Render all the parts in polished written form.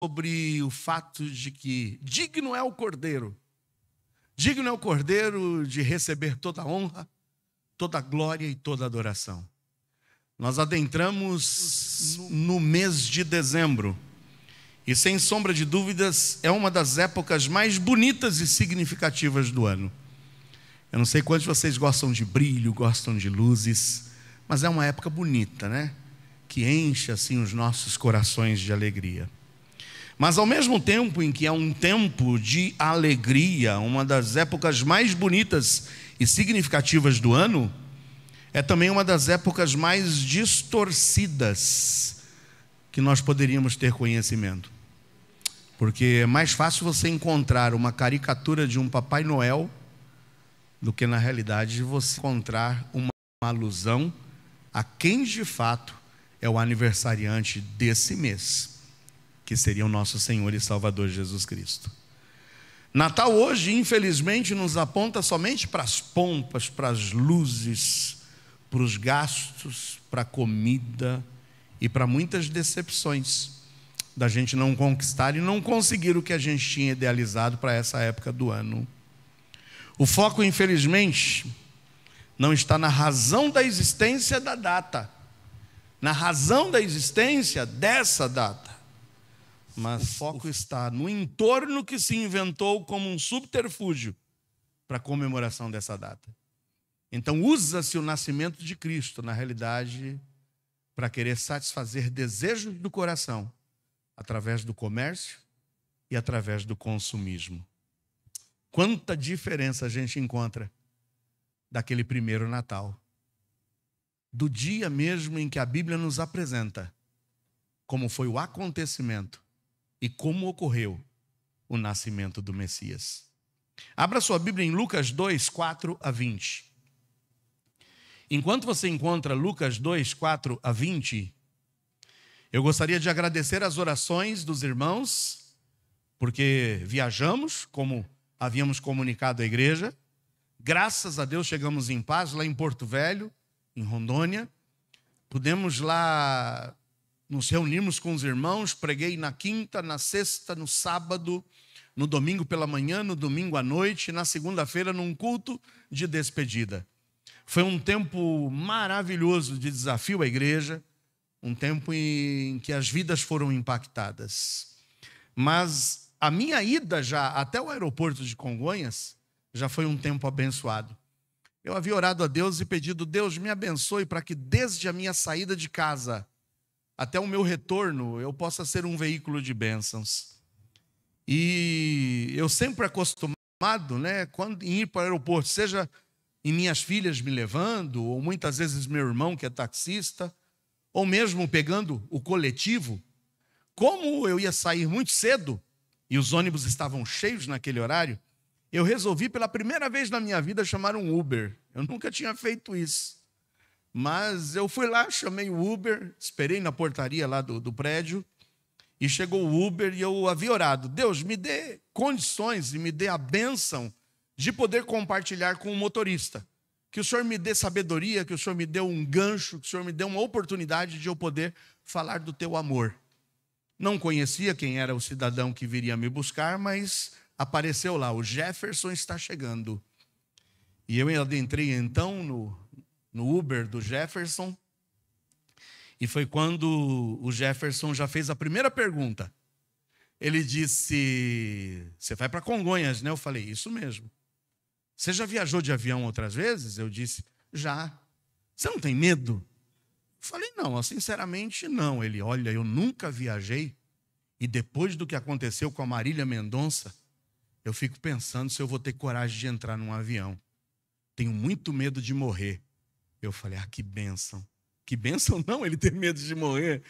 sobre o fato de que digno é o Cordeiro de receber toda a honra, toda a glória e toda a adoração. Nós adentramos no mês de dezembro e, sem sombra de dúvidas, é uma das épocas mais bonitas e significativas do ano. Eu não sei quantos de vocês gostam de brilho, gostam de luzes, mas é uma época bonita, né? Que enche assim os nossos corações de alegria. Mas ao mesmo tempo em que é um tempo de alegria, uma das épocas mais bonitas e significativas do ano, é também uma das épocas mais distorcidas que nós poderíamos ter conhecimento. Porque é mais fácil você encontrar uma caricatura de um Papai Noel do que, na realidade, você encontrar uma alusão a quem de fato é o aniversariante desse mês, que seria o nosso Senhor e Salvador Jesus Cristo. Natal hoje, infelizmente, nos aponta somente para as pompas, para as luzes, para os gastos, para a comida e para muitas decepções da gente não conquistar e não conseguir o que a gente tinha idealizado para essa época do ano. O foco, infelizmente, não está na razão da existência da data, na razão da existência dessa data, mas o foco está no entorno que se inventou como um subterfúgio para a comemoração dessa data. Então usa-se o nascimento de Cristo, na realidade, para querer satisfazer desejos do coração, através do comércio e através do consumismo. Quanta diferença a gente encontra daquele primeiro Natal, do dia mesmo em que a Bíblia nos apresenta como foi o acontecimento e como ocorreu o nascimento do Messias. Abra sua Bíblia em Lucas 2, 4 a 20. Enquanto você encontra Lucas 2, 4 a 20, eu gostaria de agradecer as orações dos irmãos, porque viajamos, como havíamos comunicado à igreja. Graças a Deus chegamos em paz lá em Porto Velho, em Rondônia. Pudemos lá nos reunirmos com os irmãos. Preguei na quinta, na sexta, no sábado, no domingo pela manhã, no domingo à noite, e na segunda-feira num culto de despedida. Foi um tempo maravilhoso de desafio à igreja, um tempo em que as vidas foram impactadas. Mas a minha ida já até o aeroporto de Congonhas já foi um tempo abençoado. Eu havia orado a Deus e pedido: Deus, me abençoe para que desde a minha saída de casa até o meu retorno eu possa ser um veículo de bênçãos. E eu sempre acostumado, né, quando em ir para o aeroporto, seja em minhas filhas me levando, ou muitas vezes meu irmão que é taxista, ou mesmo pegando o coletivo, como eu ia sair muito cedo e os ônibus estavam cheios naquele horário, eu resolvi pela primeira vez na minha vida chamar um Uber. Eu nunca tinha feito isso, mas eu fui lá, chamei o Uber, esperei na portaria lá do prédio, e chegou o Uber e eu havia orado: Deus, me dê condições e me dê a bênção de poder compartilhar com o motorista. Que o Senhor me dê sabedoria, que o Senhor me dê um gancho, que o Senhor me dê uma oportunidade de eu poder falar do teu amor. Não conhecia quem era o cidadão que viria me buscar, mas apareceu lá: o Jefferson está chegando. E eu adentrei então no Uber do Jefferson, e foi quando o Jefferson já fez a primeira pergunta. Ele disse: você vai para Congonhas, né? Eu falei: isso mesmo. Você já viajou de avião outras vezes? Eu disse: já. Você não tem medo? Eu falei: não, sinceramente não. Ele: olha, eu nunca viajei, e depois do que aconteceu com a Marília Mendonça, eu fico pensando se eu vou ter coragem de entrar num avião. Tenho muito medo de morrer. Eu falei: ah, que bênção. Que bênção não, ele ter medo de morrer.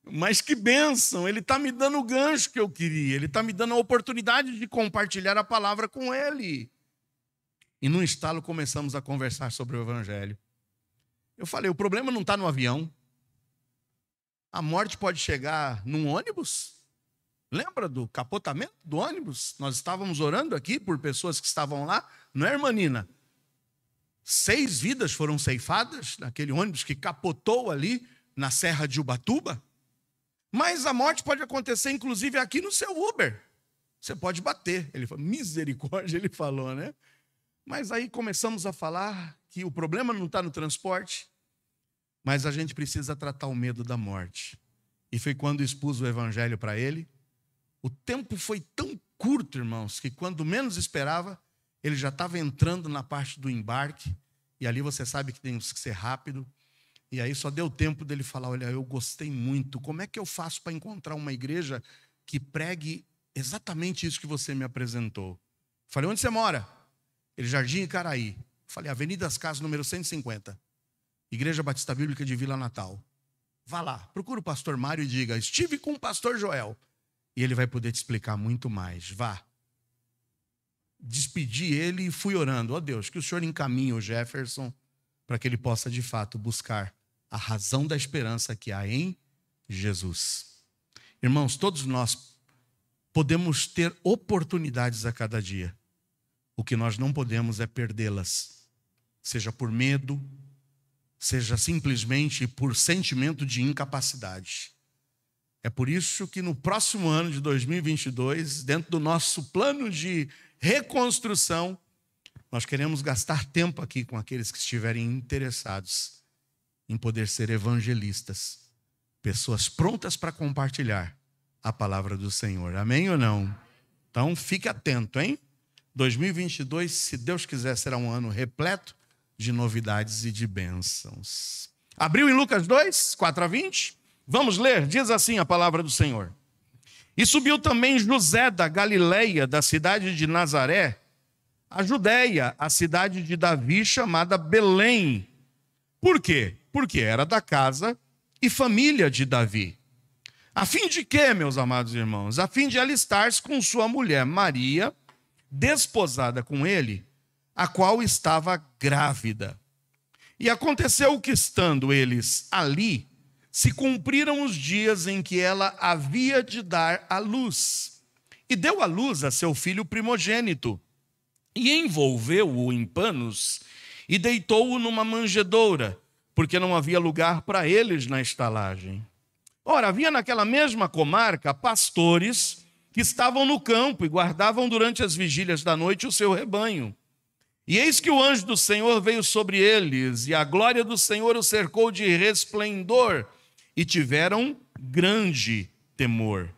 Mas que bênção, ele está me dando o gancho que eu queria. Ele está me dando a oportunidade de compartilhar a palavra com ele. E num estalo começamos a conversar sobre o Evangelho. Eu falei: o problema não está no avião. A morte pode chegar num ônibus. Lembra do capotamento do ônibus? Nós estávamos orando aqui por pessoas que estavam lá, não é, irmã Nina? 6 vidas foram ceifadas naquele ônibus que capotou ali na Serra de Ubatuba. Mas a morte pode acontecer, inclusive, aqui no seu Uber. Você pode bater. Ele falou, misericórdia, ele falou, né? Mas aí começamos a falar que o problema não está no transporte, mas a gente precisa tratar o medo da morte. E foi quando expus o evangelho para ele. O tempo foi tão curto, irmãos, que quando menos esperava, ele já estava entrando na parte do embarque. E ali você sabe que tem que ser rápido. E aí só deu tempo dele falar, olha, eu gostei muito. Como é que eu faço para encontrar uma igreja que pregue exatamente isso que você me apresentou? Falei, onde você mora? Ele, Jardim Icaraí. Falei, Avenida das Casas, número 150. Igreja Batista Bíblica de Vila Natal. Vá lá, procura o pastor Mário e diga, estive com o pastor Joel. E ele vai poder te explicar muito mais. Vá. Despedi ele e fui orando. Ó Deus, que o Senhor encaminhe o Jefferson para que ele possa de fato buscar a razão da esperança que há em Jesus. Irmãos, todos nós podemos ter oportunidades a cada dia. O que nós não podemos é perdê-las. Seja por medo, seja simplesmente por sentimento de incapacidade. É por isso que no próximo ano de 2022, dentro do nosso plano de reconstrução, nós queremos gastar tempo aqui com aqueles que estiverem interessados em poder ser evangelistas, pessoas prontas para compartilhar a palavra do Senhor. Amém ou não? Então fique atento, hein? 2022, se Deus quiser, será um ano repleto de novidades e de bênçãos. Abriu em Lucas 2, 4-20? Vamos ler, diz assim a palavra do Senhor. E subiu também José da Galileia, da cidade de Nazaré, a Judéia, a cidade de Davi, chamada Belém. Por quê? Porque era da casa e família de Davi. A fim de quê, meus amados irmãos? A fim de alistar-se com sua mulher Maria, desposada com ele, a qual estava grávida. E aconteceu que, estando eles ali, se cumpriram os dias em que ela havia de dar à luz. E deu à luz a seu filho primogênito, e envolveu-o em panos, e deitou-o numa manjedoura, porque não havia lugar para eles na estalagem. Ora, havia naquela mesma comarca pastores que estavam no campo e guardavam durante as vigílias da noite o seu rebanho. E eis que o anjo do Senhor veio sobre eles, e a glória do Senhor os cercou de resplendor, e tiveram grande temor.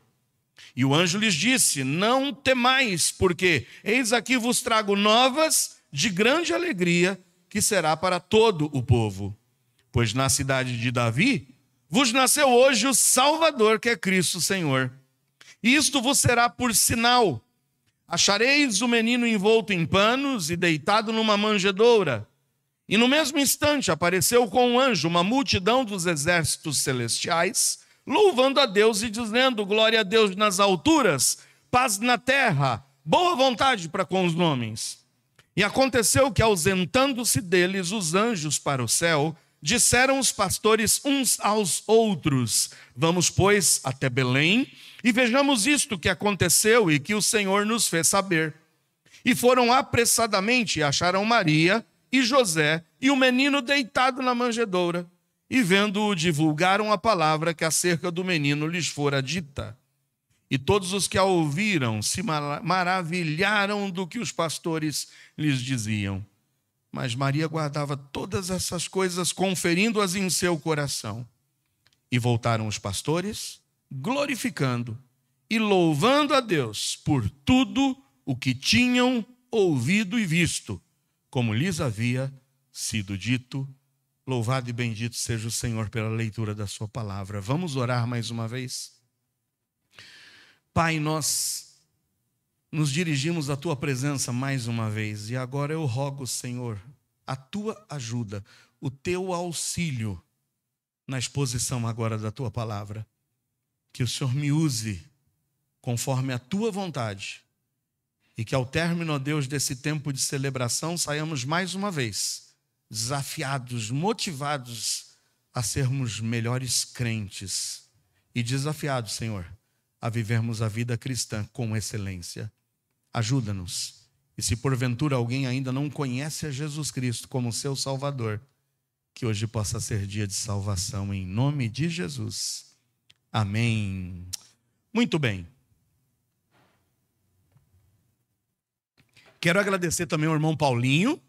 E o anjo lhes disse, não temais, porque eis aqui vos trago novas de grande alegria, que será para todo o povo. Pois na cidade de Davi vos nasceu hoje o Salvador, que é Cristo Senhor. E isto vos será por sinal. Achareis o menino envolto em panos e deitado numa manjedoura. E no mesmo instante apareceu com um anjo uma multidão dos exércitos celestiais, louvando a Deus e dizendo, glória a Deus nas alturas, paz na terra, boa vontade para com os homens. E aconteceu que, ausentando-se deles os anjos para o céu, disseram os pastores uns aos outros, vamos, pois, até Belém, e vejamos isto que aconteceu e que o Senhor nos fez saber. E foram apressadamente e acharam Maria e José e o menino deitado na manjedoura. E vendo-o, divulgaram a palavra que acerca do menino lhes fora dita. E todos os que a ouviram se maravilharam do que os pastores lhes diziam. Mas Maria guardava todas essas coisas, conferindo-as em seu coração. E voltaram os pastores, glorificando e louvando a Deus por tudo o que tinham ouvido e visto, como lhes havia sido dito. Louvado e bendito seja o Senhor pela leitura da sua palavra. Vamos orar mais uma vez? Pai, nós nos dirigimos à tua presença mais uma vez, e agora eu rogo, Senhor, a tua ajuda, o teu auxílio na exposição agora da tua palavra. Que o Senhor me use conforme a tua vontade, e que ao término, ó Deus, desse tempo de celebração, saiamos mais uma vez desafiados, motivados a sermos melhores crentes e desafiados, Senhor, a vivermos a vida cristã com excelência. Ajuda-nos. E se porventura alguém ainda não conhece a Jesus Cristo como seu Salvador, que hoje possa ser dia de salvação em nome de Jesus. Amém. Muito bem. Quero agradecer também ao irmão Paulinho,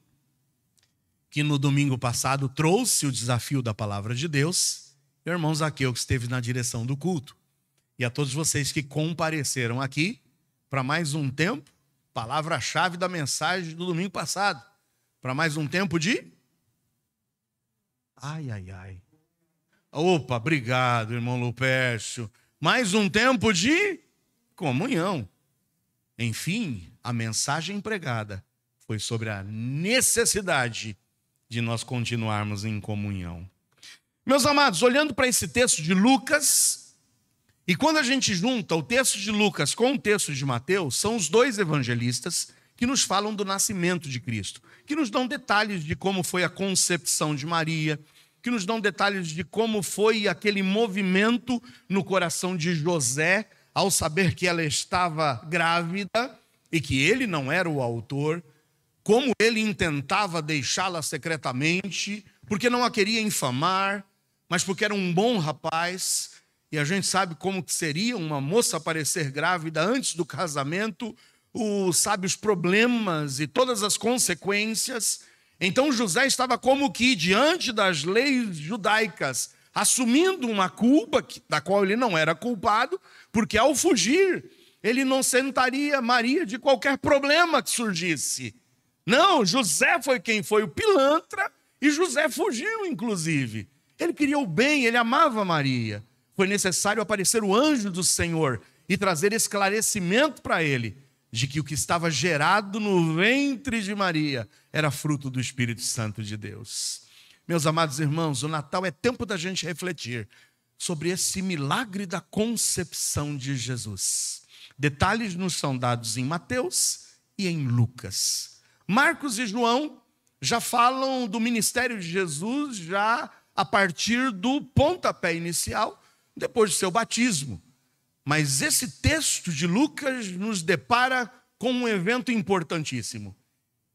que no domingo passado trouxe o desafio da palavra de Deus, e o irmão Zaqueu, que esteve na direção do culto. E a todos vocês que compareceram aqui para mais um tempo, palavra-chave da mensagem do domingo passado, para mais um tempo de... Ai. Opa, obrigado, irmão Lupércio. Mais um tempo de comunhão. Enfim, a mensagem pregada foi sobre a necessidade de nós continuarmos em comunhão. Meus amados, olhando para esse texto de Lucas, e quando a gente junta o texto de Lucas com o texto de Mateus, são os dois evangelistas que nos falam do nascimento de Cristo, que nos dão detalhes de como foi a concepção de Maria, que nos dão detalhes de como foi aquele movimento no coração de José ao saber que ela estava grávida e que ele não era o autor, como ele intentava deixá-la secretamente, porque não a queria infamar, mas porque era um bom rapaz, e a gente sabe como que seria uma moça aparecer grávida antes do casamento, sabe os problemas e todas as consequências. Então José estava como que diante das leis judaicas, assumindo uma culpa da qual ele não era culpado, porque ao fugir, ele não isentaria Maria de qualquer problema que surgisse. Não, José foi quem foi o pilantra, e José fugiu, inclusive. Ele queria o bem, ele amava Maria. Foi necessário aparecer o anjo do Senhor e trazer esclarecimento para ele, de que o que estava gerado no ventre de Maria era fruto do Espírito Santo de Deus. Meus amados irmãos, o Natal é tempo da gente refletir sobre esse milagre da concepção de Jesus. Detalhes nos são dados em Mateus e em Lucas. Marcos e João já falam do ministério de Jesus já a partir do pontapé inicial, depois do seu batismo. Mas esse texto de Lucas nos depara com um evento importantíssimo.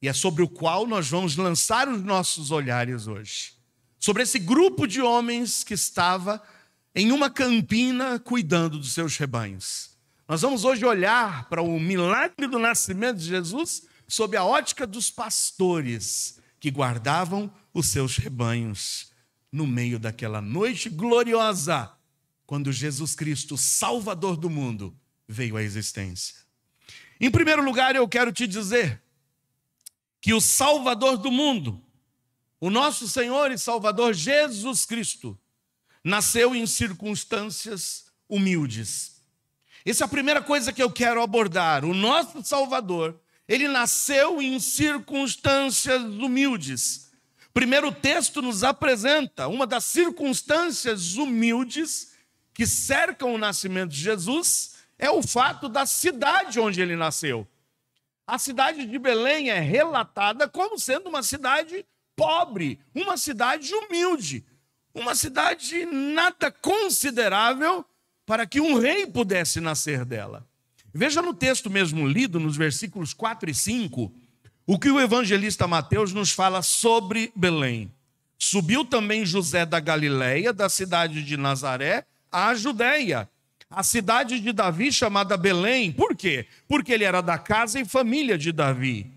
E é sobre o qual nós vamos lançar os nossos olhares hoje. Sobre esse grupo de homens que estava em uma campina cuidando dos seus rebanhos. Nós vamos hoje olhar para o milagre do nascimento de Jesus sob a ótica dos pastores que guardavam os seus rebanhos no meio daquela noite gloriosa, quando Jesus Cristo, Salvador do mundo, veio à existência. Em primeiro lugar, eu quero te dizer que o Salvador do mundo, o nosso Senhor e Salvador Jesus Cristo, nasceu em circunstâncias humildes. Essa é a primeira coisa que eu quero abordar. O nosso Salvador, ele nasceu em circunstâncias humildes. Primeiro, o texto nos apresenta uma das circunstâncias humildes que cercam o nascimento de Jesus, é o fato da cidade onde ele nasceu. A cidade de Belém é relatada como sendo uma cidade pobre, uma cidade humilde, uma cidade nada considerável para que um rei pudesse nascer dela. Veja no texto mesmo lido, nos versículos 4 e 5, o que o evangelista Mateus nos fala sobre Belém. Subiu também José da Galileia, da cidade de Nazaré, à Judéia, a cidade de Davi chamada Belém. Por quê? Porque ele era da casa e família de Davi,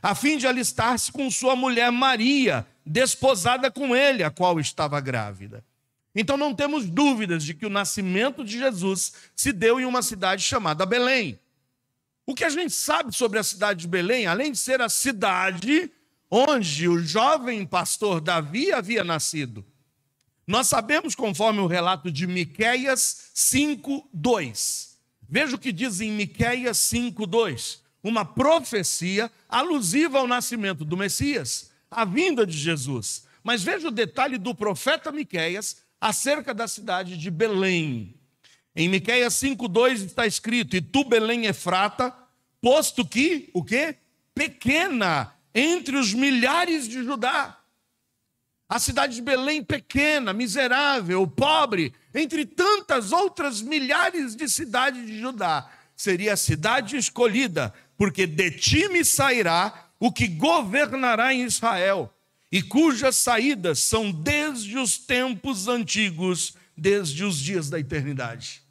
a fim de alistar-se com sua mulher Maria, desposada com ele, a qual estava grávida. Então não temos dúvidas de que o nascimento de Jesus se deu em uma cidade chamada Belém. O que a gente sabe sobre a cidade de Belém, além de ser a cidade onde o jovem pastor Davi havia nascido, nós sabemos, conforme o relato de Miqueias 5:2. Veja o que diz em Miqueias 5:2. Uma profecia alusiva ao nascimento do Messias, à vinda de Jesus. Mas veja o detalhe do profeta Miqueias acerca da cidade de Belém. Em Miqueias 5:2 está escrito: e tu, Belém Efrata, posto que, o quê? Pequena entre os milhares de Judá. A cidade de Belém pequena, miserável, pobre, entre tantas outras milhares de cidades de Judá, seria a cidade escolhida, porque de ti me sairá o que governará em Israel, e cujas saídas são desde os tempos antigos, desde os dias da eternidade.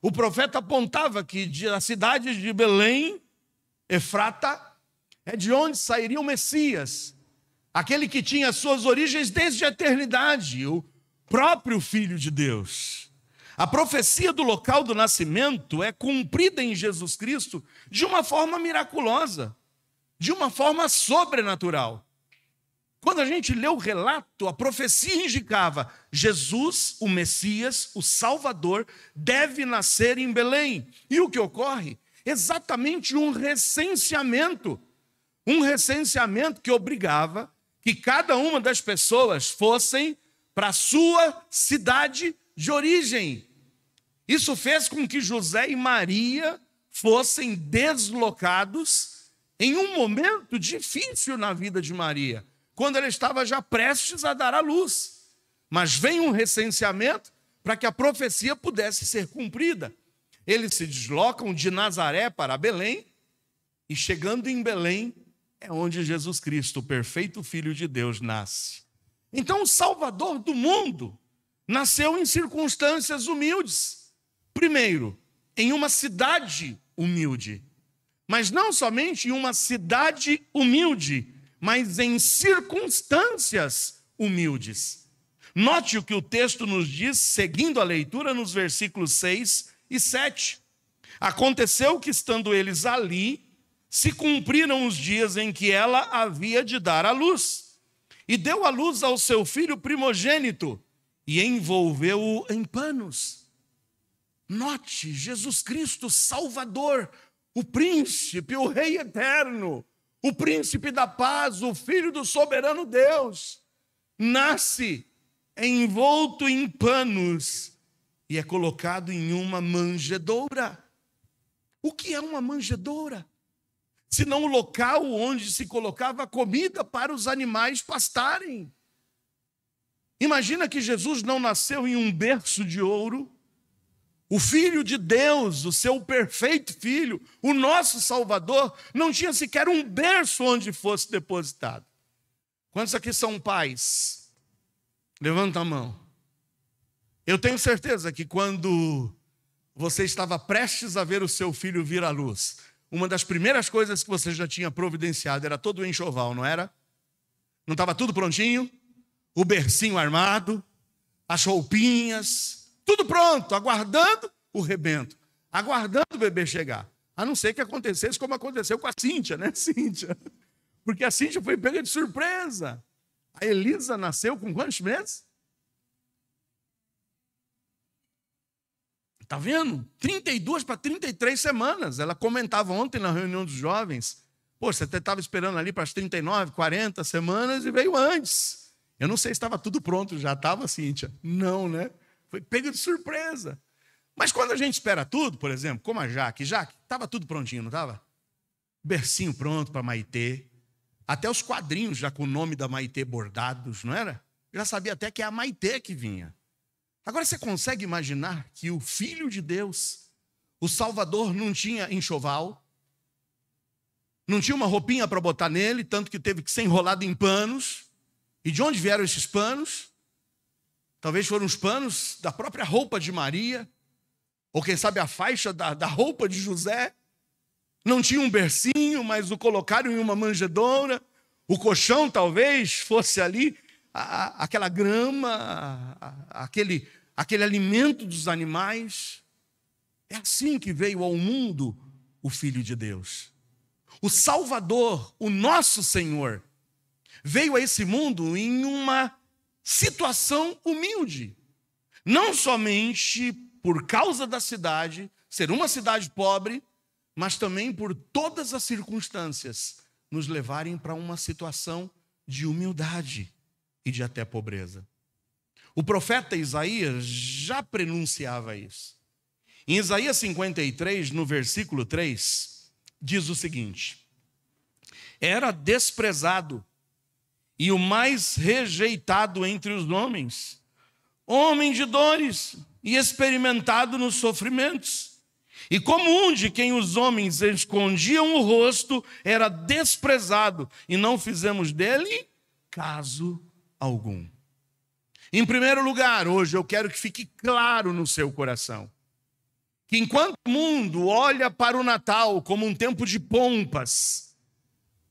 O profeta apontava que a cidade de Belém, Efrata, é de onde sairia o Messias, aquele que tinha suas origens desde a eternidade, o próprio Filho de Deus. A profecia do local do nascimento é cumprida em Jesus Cristo de uma forma miraculosa, de uma forma sobrenatural. Quando a gente lê o relato, a profecia indicava: Jesus, o Messias, o Salvador, deve nascer em Belém. E o que ocorre? Exatamente um recenseamento que obrigava que cada uma das pessoas fossem para a sua cidade de origem. Isso fez com que José e Maria fossem deslocados em um momento difícil na vida de Maria, quando ela estava já prestes a dar à luz. Mas vem um recenseamento para que a profecia pudesse ser cumprida. Eles se deslocam de Nazaré para Belém, e chegando em Belém, é onde Jesus Cristo, o perfeito Filho de Deus, nasce. Então, o Salvador do mundo nasceu em circunstâncias humildes. Primeiro, em uma cidade humilde. Mas não somente em uma cidade humilde, mas em circunstâncias humildes. Note o que o texto nos diz, seguindo a leitura nos versículos 6 e 7. Aconteceu que, estando eles ali, se cumpriram os dias em que ela havia de dar à luz. E deu à luz ao seu filho primogênito, e envolveu-o em panos. Note, Jesus Cristo, Salvador, o príncipe, o Rei eterno, o príncipe da paz, o Filho do soberano Deus, nasce envolto em panos e é colocado em uma manjedoura. O que é uma manjedoura? Senão o local onde se colocava comida para os animais pastarem. Imagina que Jesus não nasceu em um berço de ouro. O Filho de Deus, o seu perfeito Filho, o nosso Salvador, não tinha sequer um berço onde fosse depositado. Quantos aqui são pais? Levanta a mão. Eu tenho certeza que quando você estava prestes a ver o seu filho vir à luz, uma das primeiras coisas que você já tinha providenciado era todo o enxoval, não era? Não estava tudo prontinho? O bercinho armado, as roupinhas, tudo pronto, aguardando o rebento, aguardando o bebê chegar. A não ser que acontecesse como aconteceu com a Cíntia, né, Cíntia? Porque a Cíntia foi pega de surpresa. A Elisa nasceu com quantos meses? Está vendo? 32 para 33 semanas. Ela comentava ontem na reunião dos jovens. Pô, você até estava esperando ali para as 39, 40 semanas e veio antes. Eu não sei se estava tudo pronto, já estava, Cíntia. Não, né? Foi pego de surpresa. Mas quando a gente espera tudo, por exemplo, como a Jaque, estava tudo prontinho, não estava? Bercinho pronto para Maitê. Até os quadrinhos já com o nome da Maitê bordados, não era? Já sabia até que é a Maitê que vinha. Agora você consegue imaginar que o Filho de Deus, o Salvador, não tinha enxoval, não tinha uma roupinha para botar nele, tanto que teve que ser enrolado em panos. E de onde vieram esses panos? Talvez foram os panos da própria roupa de Maria, ou quem sabe a faixa da roupa de José. Não tinha um bercinho, mas o colocaram em uma manjedoura. O colchão talvez fosse ali aquela grama, aquele alimento dos animais. É assim que veio ao mundo o Filho de Deus. O Salvador, o nosso Senhor, veio a esse mundo em uma situação humilde. Não somente por causa da cidade, ser uma cidade pobre, mas também por todas as circunstâncias nos levarem para uma situação de humildade e de até pobreza. O profeta Isaías já prenunciava isso. Em Isaías 53, no versículo 3, diz o seguinte: era desprezado e o mais rejeitado entre os homens, homem de dores e experimentado nos sofrimentos. E como um de quem os homens escondiam o rosto, era desprezado, e não fizemos dele caso algum. Em primeiro lugar, hoje eu quero que fique claro no seu coração que enquanto o mundo olha para o Natal como um tempo de pompas,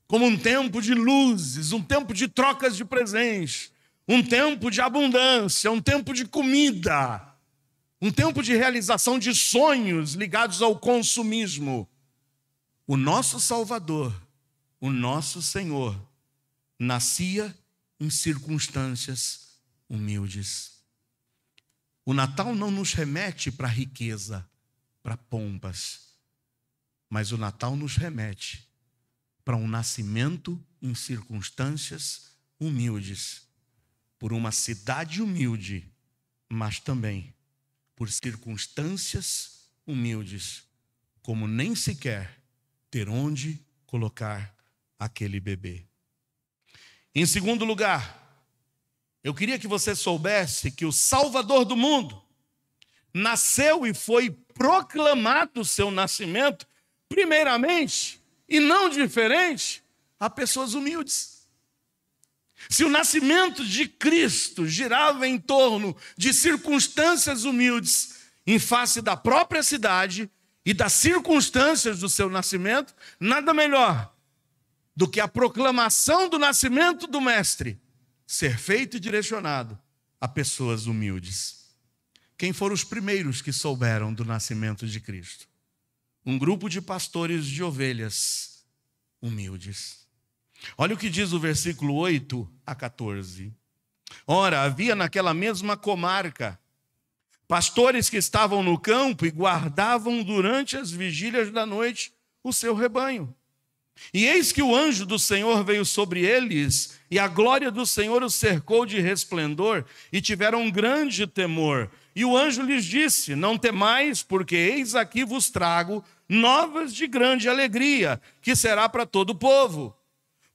como um tempo de luzes, um tempo de trocas de presentes, um tempo de abundância, um tempo de comida, um tempo de realização de sonhos ligados ao consumismo, o nosso Salvador, o nosso Senhor, nascia em circunstâncias humildes. O Natal não nos remete para a riqueza, para pompas, mas o Natal nos remete para um nascimento em circunstâncias humildes, por uma cidade humilde, mas também por circunstâncias humildes, como nem sequer ter onde colocar aquele bebê. Em segundo lugar, eu queria que você soubesse que o Salvador do mundo nasceu e foi proclamado o seu nascimento, primeiramente, e não diferente, a pessoas humildes. Se o nascimento de Cristo girava em torno de circunstâncias humildes, em face da própria cidade e das circunstâncias do seu nascimento, nada melhor do que a proclamação do nascimento do Mestre ser feito e direcionado a pessoas humildes. Quem foram os primeiros que souberam do nascimento de Cristo? Um grupo de pastores de ovelhas humildes. Olha o que diz o versículo 8 a 14. Ora, havia naquela mesma comarca pastores que estavam no campo e guardavam durante as vigílias da noite o seu rebanho. E eis que o anjo do Senhor veio sobre eles, e a glória do Senhor os cercou de resplendor, e tiveram um grande temor. E o anjo lhes disse: não temais, porque eis aqui vos trago novas de grande alegria, que será para todo o povo.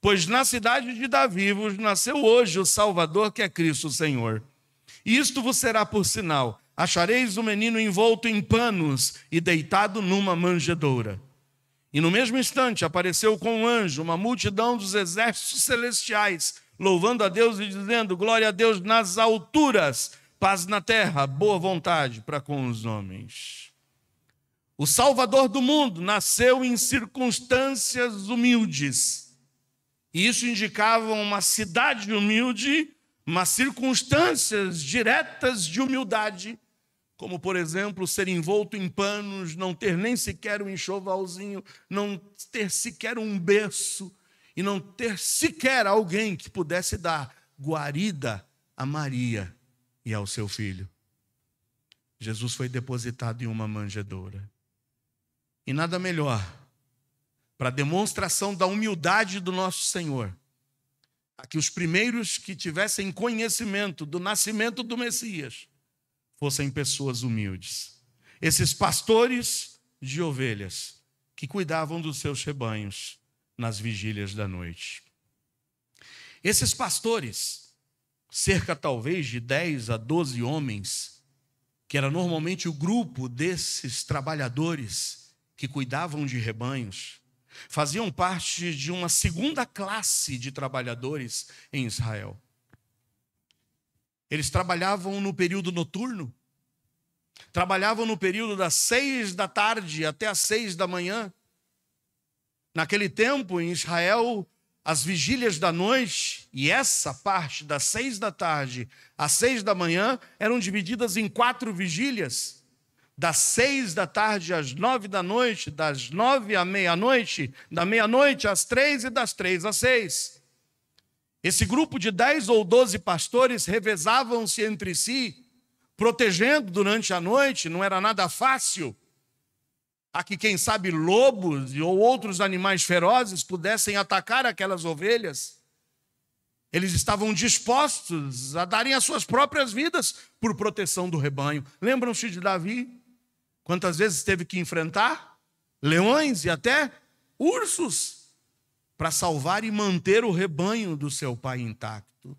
Pois na cidade de Davi vos nasceu hoje o Salvador, que é Cristo o Senhor. E isto vos será por sinal: achareis o menino envolto em panos e deitado numa manjedoura. E no mesmo instante apareceu com um anjo uma multidão dos exércitos celestiais, louvando a Deus e dizendo: glória a Deus nas alturas, paz na terra, boa vontade para com os homens. O Salvador do mundo nasceu em circunstâncias humildes. E isso indicava uma cidade humilde, mas circunstâncias diretas de humildade, como, por exemplo, ser envolto em panos, não ter nem sequer um enxovalzinho, não ter sequer um berço e não ter sequer alguém que pudesse dar guarida a Maria e ao seu filho. Jesus foi depositado em uma manjedoura. E nada melhor para demonstração da humildade do nosso Senhor, a que os primeiros que tivessem conhecimento do nascimento do Messias fossem pessoas humildes. Esses pastores de ovelhas que cuidavam dos seus rebanhos nas vigílias da noite. Esses pastores, cerca talvez de 10 a 12 homens, que era normalmente o grupo desses trabalhadores que cuidavam de rebanhos, faziam parte de uma segunda classe de trabalhadores em Israel. Eles trabalhavam no período noturno, trabalhavam no período das 6 da tarde até as 6 da manhã. Naquele tempo, em Israel, as vigílias da noite, e essa parte das 6 da tarde às 6 da manhã, eram divididas em 4 vigílias. Das 6 da tarde às 9 da noite, das 9 à meia-noite, da meia-noite às 3 e das 3 às 6. Esse grupo de 10 ou 12 pastores revezavam-se entre si, protegendo durante a noite. Não era nada fácil a que, quem sabe, lobos ou outros animais ferozes pudessem atacar aquelas ovelhas. Eles estavam dispostos a darem as suas próprias vidas por proteção do rebanho. Lembram-se de Davi? Quantas vezes teve que enfrentar leões e até ursos para salvar e manter o rebanho do seu pai intacto.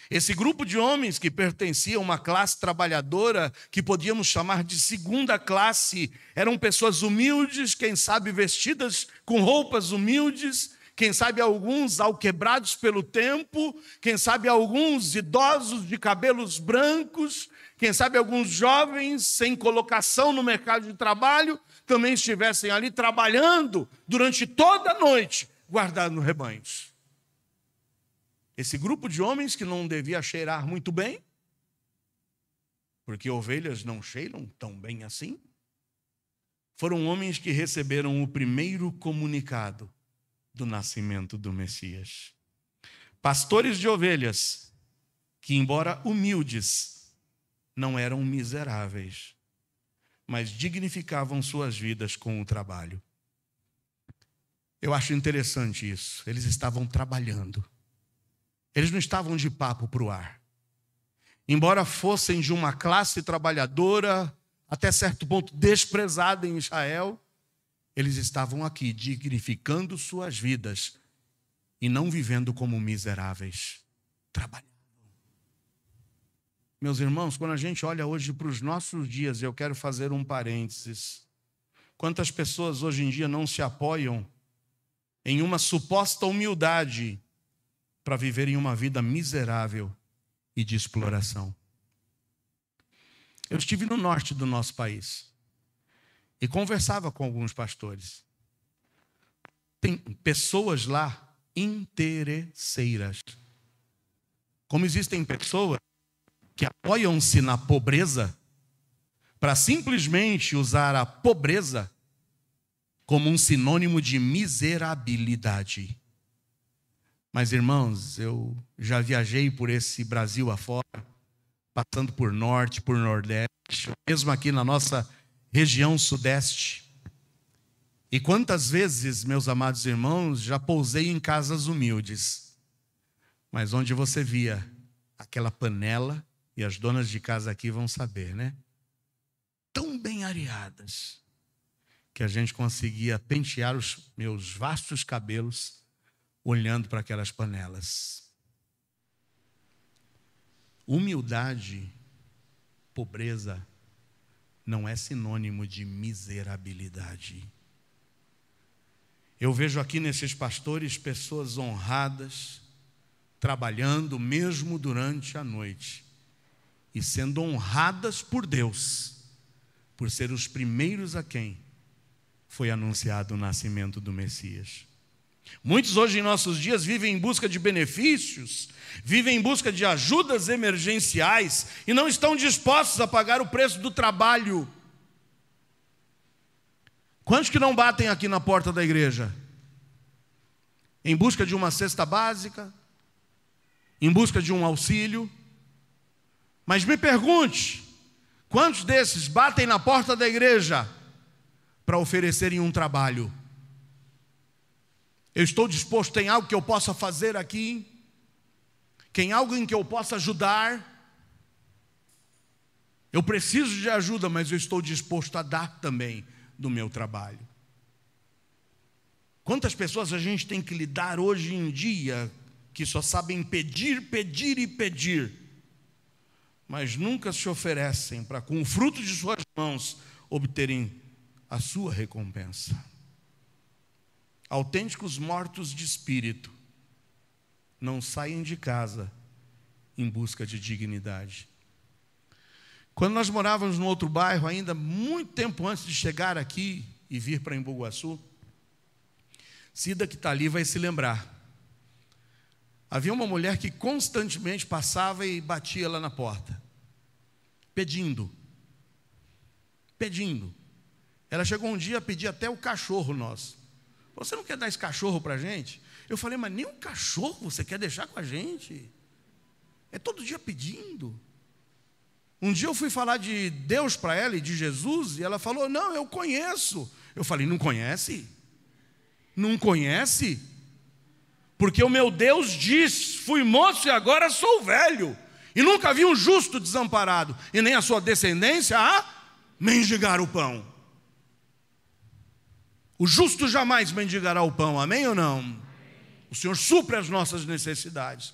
Esse grupo de homens que pertencia a uma classe trabalhadora, que podíamos chamar de segunda classe, eram pessoas humildes, quem sabe vestidas com roupas humildes, quem sabe alguns alquebrados pelo tempo, quem sabe alguns idosos de cabelos brancos, quem sabe alguns jovens sem colocação no mercado de trabalho, também estivessem ali trabalhando durante toda a noite, guardando rebanhos. Esse grupo de homens que não devia cheirar muito bem, porque ovelhas não cheiram tão bem assim, foram homens que receberam o primeiro comunicado do nascimento do Messias. Pastores de ovelhas que, embora humildes, não eram miseráveis, mas dignificavam suas vidas com o trabalho. Eu acho interessante isso. Eles estavam trabalhando. Eles não estavam de papo para o ar. Embora fossem de uma classe trabalhadora, até certo ponto desprezada em Israel, eles estavam aqui dignificando suas vidas e não vivendo como miseráveis. Trabalhavam. Meus irmãos, quando a gente olha hoje para os nossos dias, eu quero fazer um parênteses. Quantas pessoas hoje em dia não se apoiam em uma suposta humildade para viverem uma vida miserável e de exploração? Eu estive no norte do nosso país e conversava com alguns pastores. Tem pessoas lá interesseiras. Como existem pessoas que apoiam-se na pobreza para simplesmente usar a pobreza como um sinônimo de miserabilidade. Mas, irmãos, eu já viajei por esse Brasil afora, passando por norte, por nordeste, mesmo aqui na nossa região sudeste. E quantas vezes, meus amados irmãos, já pousei em casas humildes, mas onde você via aquela panela, e as donas de casa aqui vão saber, né? Tão bem areadas, que a gente conseguia pentear os meus vastos cabelos olhando para aquelas panelas. Humildade, pobreza, não é sinônimo de miserabilidade. Eu vejo aqui nesses pastores pessoas honradas, trabalhando mesmo durante a noite, e sendo honradas por Deus, por ser os primeiros a quem foi anunciado o nascimento do Messias. Muitos hoje em nossos dias vivem em busca de benefícios, vivem em busca de ajudas emergenciais e não estão dispostos a pagar o preço do trabalho. Quantos que não batem aqui na porta da igreja? Em busca de uma cesta básica, em busca de um auxílio. Mas me pergunte, quantos desses batem na porta da igreja para oferecerem um trabalho? Eu estou disposto, tem algo que eu possa fazer aqui? Tem algo em que eu possa ajudar? Eu preciso de ajuda, mas eu estou disposto a dar também do meu trabalho. Quantas pessoas a gente tem que lidar hoje em dia que só sabem pedir, pedir e pedir, mas nunca se oferecem para, com o fruto de suas mãos, obterem a sua recompensa. Autênticos mortos de espírito não saem de casa em busca de dignidade. Quando nós morávamos no outro bairro, ainda muito tempo antes de chegar aqui e vir para Embu-Guaçu, Cida que está ali vai se lembrar. Havia uma mulher que constantemente passava e batia lá na porta, pedindo. Ela chegou um dia a pedir até o cachorro nosso. Você não quer dar esse cachorro para a gente? Eu falei, mas nem um cachorro você quer deixar com a gente? É todo dia pedindo. Um dia eu fui falar de Deus para ela e de Jesus, e ela falou, não, eu conheço. Eu falei, não conhece? Não conhece? Porque o meu Deus diz, fui moço e agora sou velho, e nunca vi um justo desamparado, e nem a sua descendência a mendigar o pão. O justo jamais mendigará o pão, amém ou não? O Senhor supre as nossas necessidades.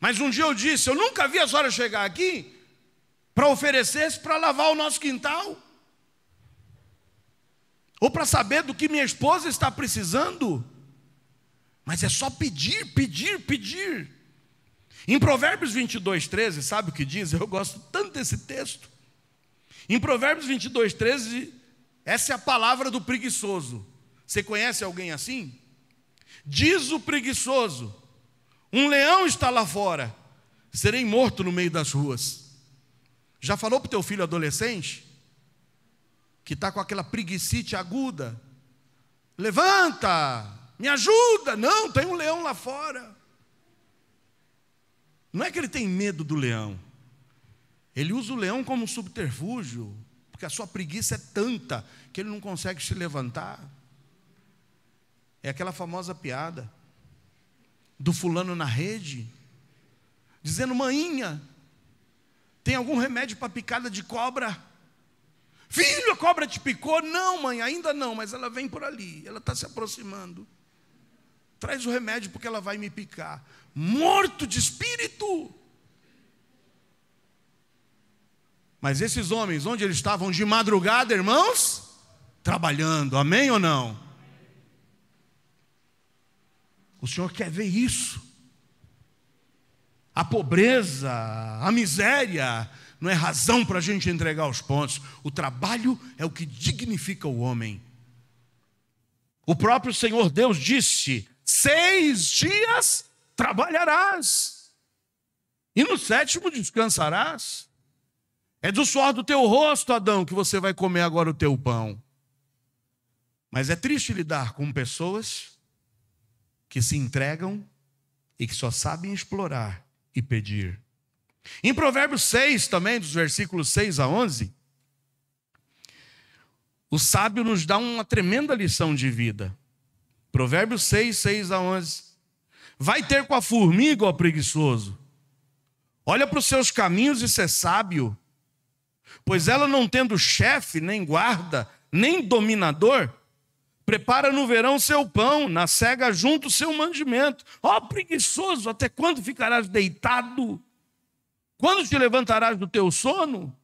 Mas um dia eu disse, eu nunca vi a senhora chegar aqui para oferecer-se para lavar o nosso quintal, ou para saber do que minha esposa está precisando. Mas é só pedir, pedir, pedir. Em Provérbios 22:13, sabe o que diz? Eu gosto tanto desse texto. Em Provérbios 22:13, essa é a palavra do preguiçoso. Você conhece alguém assim? Diz o preguiçoso: um leão está lá fora, serei morto no meio das ruas. Já falou para o teu filho adolescente, que está com aquela preguicite aguda: levanta, me ajuda. Não, tem um leão lá fora. Não é que ele tem medo do leão, ele usa o leão como um subterfúgio, porque a sua preguiça é tanta que ele não consegue se levantar. É aquela famosa piada do fulano na rede, dizendo: maninha, tem algum remédio para picada de cobra? Filho, a cobra te picou? Não, mãe, ainda não, mas ela vem por ali, ela está se aproximando. Traz o remédio porque ela vai me picar. Morto de espírito. Mas esses homens, onde eles estavam de madrugada, irmãos? Trabalhando, amém ou não? O Senhor quer ver isso. A pobreza, a miséria, não é razão para a gente entregar os pontos. O trabalho é o que dignifica o homem. O próprio Senhor Deus disse: 6 dias trabalharás, e no 7º descansarás. É do suor do teu rosto, Adão, que você vai comer agora o teu pão. Mas é triste lidar com pessoas que se entregam e que só sabem explorar e pedir. Em Provérbios 6 também, dos versículos 6 a 11, o sábio nos dá uma tremenda lição de vida. Provérbios 6, 6 a 11. Vai ter com a formiga, ó preguiçoso. Olha para os seus caminhos e ser sábio. Pois ela, não tendo chefe, nem guarda, nem dominador, prepara no verão seu pão, na cega junto o seu mantimento. Ó preguiçoso, até quando ficarás deitado? Quando te levantarás do teu sono?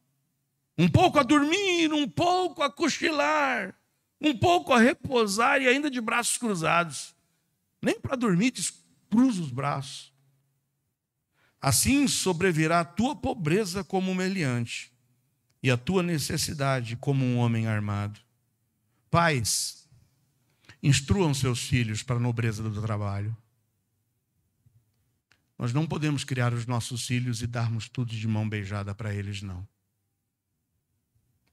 Um pouco a dormir, um pouco a cochilar, um pouco a repousar e ainda de braços cruzados. Nem para dormir cruza os braços. Assim sobrevirá a tua pobreza como um meliante, e a tua necessidade como um homem armado. Pais, instruam seus filhos para a nobreza do trabalho. Nós não podemos criar os nossos filhos e darmos tudo de mão beijada para eles, não.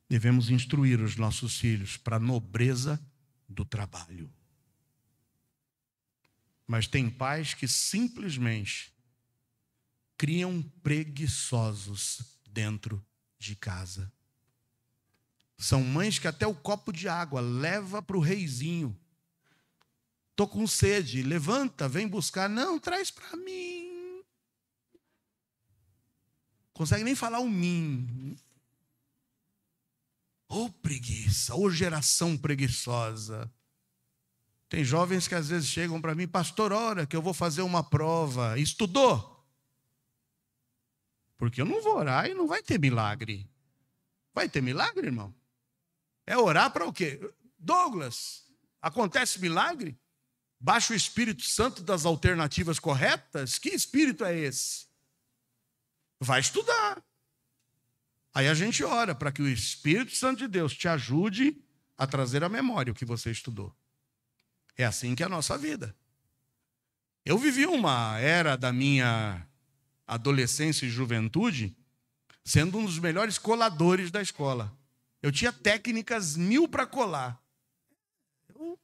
Devemos instruir os nossos filhos para a nobreza do trabalho. Mas tem pais que simplesmente criam preguiçosos dentro de casa. São mães que até o copo de água leva para o reizinho. Estou com sede, levanta, vem buscar. Não, traz para mim. Consegue nem falar o mim. Ô preguiça, ô geração preguiçosa. Tem jovens que às vezes chegam para mim: pastor, ora que eu vou fazer uma prova. Estudou? Porque eu não vou orar e não vai ter milagre. Vai ter milagre, irmão? É orar para o quê? Douglas, acontece milagre? Baixa o Espírito Santo das alternativas corretas? Que espírito é esse? Vai estudar. Aí a gente ora para que o Espírito Santo de Deus te ajude a trazer à memória o que você estudou. É assim que é a nossa vida. Eu vivi uma era da minha adolescência e juventude sendo um dos melhores coladores da escola. Eu tinha técnicas 1000 para colar.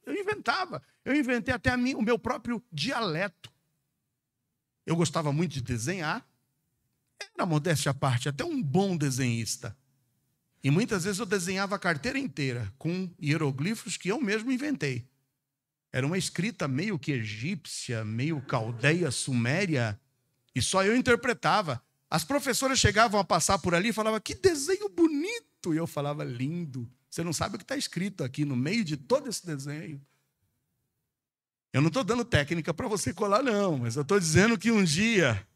Eu inventava. Eu inventei até o meu próprio dialeto. Eu gostava muito de desenhar. Era, modéstia à parte, até um bom desenhista. E muitas vezes eu desenhava a carteira inteira com hieroglifos que eu mesmo inventei. Era uma escrita meio que egípcia, meio caldeia, suméria, e só eu interpretava. As professoras chegavam a passar por ali e falavam: que desenho bonito! E eu falava: lindo. Você não sabe o que está escrito aqui no meio de todo esse desenho. Eu não estou dando técnica para você colar, não, mas eu estou dizendo que um dia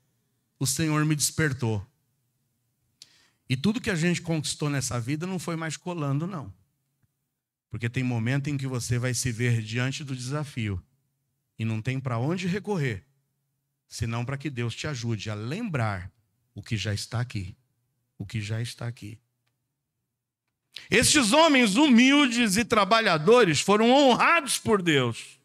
o Senhor me despertou. E tudo que a gente conquistou nessa vida não foi mais colando, não. Porque tem momento em que você vai se ver diante do desafio e não tem para onde recorrer, senão para que Deus te ajude a lembrar o que já está aqui. O que já está aqui. Estes homens humildes e trabalhadores foram honrados por Deus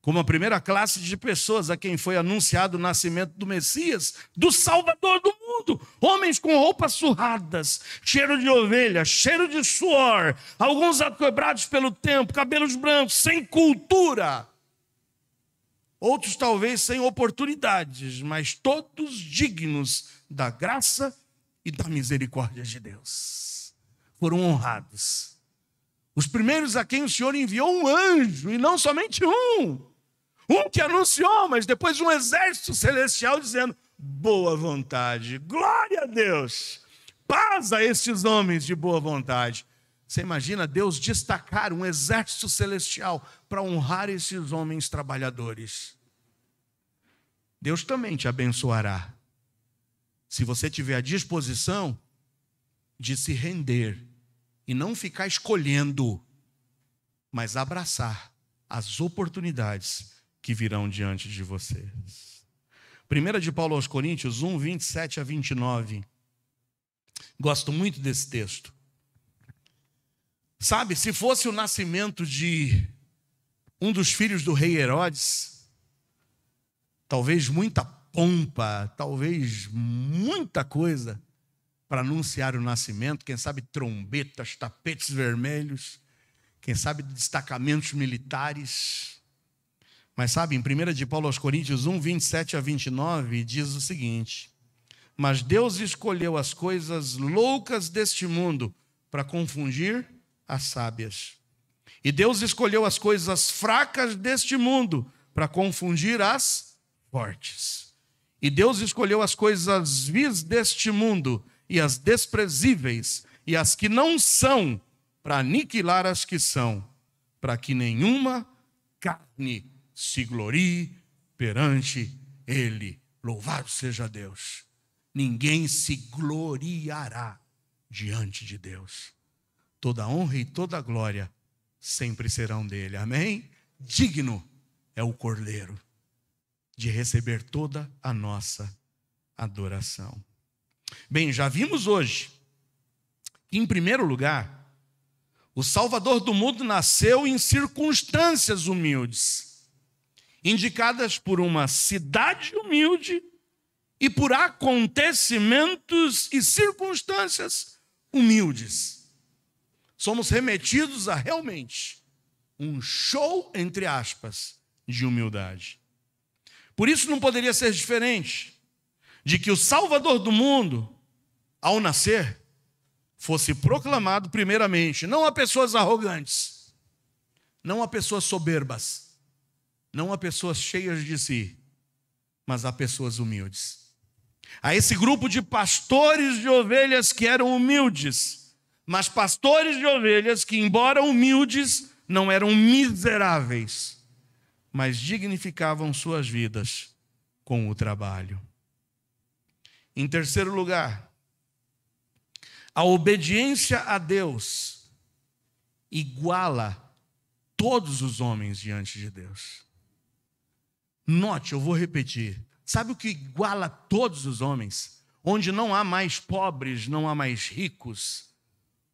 como a primeira classe de pessoas a quem foi anunciado o nascimento do Messias, do Salvador do mundo. Homens com roupas surradas, cheiro de ovelha, cheiro de suor, alguns quebrados pelo tempo, cabelos brancos, sem cultura. Outros talvez sem oportunidades, mas todos dignos da graça e da misericórdia de Deus. Foram honrados. Os primeiros a quem o Senhor enviou um anjo, e não somente um. Um que anunciou, mas depois um exército celestial dizendo: boa vontade, glória a Deus, paz a estes homens de boa vontade. Você imagina Deus destacar um exército celestial para honrar esses homens trabalhadores. Deus também te abençoará, se você tiver a disposição de se render e não ficar escolhendo, mas abraçar as oportunidades que virão diante de vocês. 1 de Paulo aos Coríntios 1, 27 a 29. Gosto muito desse texto. Sabe, se fosse o nascimento de um dos filhos do rei Herodes, talvez muita pompa, talvez muita coisa para anunciar o nascimento, quem sabe trombetas, tapetes vermelhos, quem sabe destacamentos militares. Mas sabe, em 1 de Paulo aos Coríntios 1, 27 a 29, diz o seguinte: mas Deus escolheu as coisas loucas deste mundo para confundir as sábias. E Deus escolheu as coisas fracas deste mundo para confundir as fortes. E Deus escolheu as coisas vis deste mundo e as desprezíveis e as que não são para aniquilar as que são, para que nenhuma carne se glorie perante Ele. Louvado seja Deus. Ninguém se gloriará diante de Deus. Toda honra e toda glória sempre serão dele. Amém? Digno é o Cordeiro de receber toda a nossa adoração. Bem, já vimos hoje que, em primeiro lugar, o Salvador do mundo nasceu em circunstâncias humildes, indicadas por uma cidade humilde e por acontecimentos e circunstâncias humildes. Somos remetidos a realmente um show, entre aspas, de humildade. Por isso não poderia ser diferente de que o Salvador do mundo, ao nascer, fosse proclamado primeiramente, não a pessoas arrogantes, não a pessoas soberbas, não a pessoas cheias de si, mas a pessoas humildes. A esse grupo de pastores de ovelhas que eram humildes, mas pastores de ovelhas que, embora humildes, não eram miseráveis, mas dignificavam suas vidas com o trabalho. Em terceiro lugar, a obediência a Deus iguala todos os homens diante de Deus. Note, eu vou repetir. Sabe o que iguala todos os homens? Onde não há mais pobres, não há mais ricos.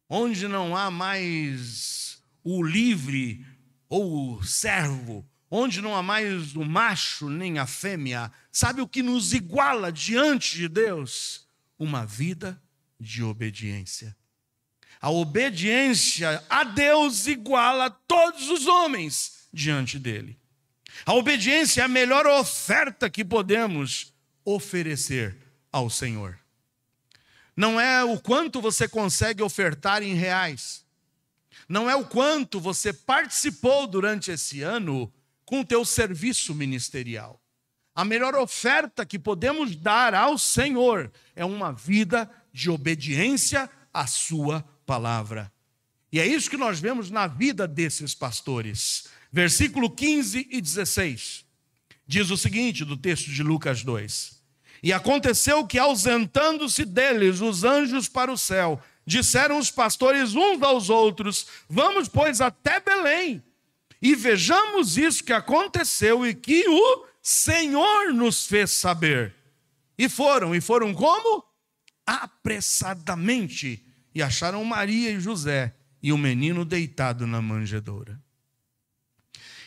Onde não há mais o livre ou o servo. Onde não há mais o macho nem a fêmea. Sabe o que nos iguala diante de Deus? Uma vida de obediência. A obediência a Deus iguala todos os homens diante dele. A obediência é a melhor oferta que podemos oferecer ao Senhor. Não é o quanto você consegue ofertar em reais. Não é o quanto você participou durante esse ano com o teu serviço ministerial. A melhor oferta que podemos dar ao Senhor é uma vida de obediência à sua palavra. E é isso que nós vemos na vida desses pastores. Versículo 15 e 16. Diz o seguinte do texto de Lucas 2. E aconteceu que, ausentando-se deles os anjos para o céu, disseram os pastores uns aos outros: vamos, pois, até Belém, e vejamos isso que aconteceu e que o Senhor nos fez saber. E foram como? Apressadamente. E acharam Maria e José e o menino deitado na manjedoura.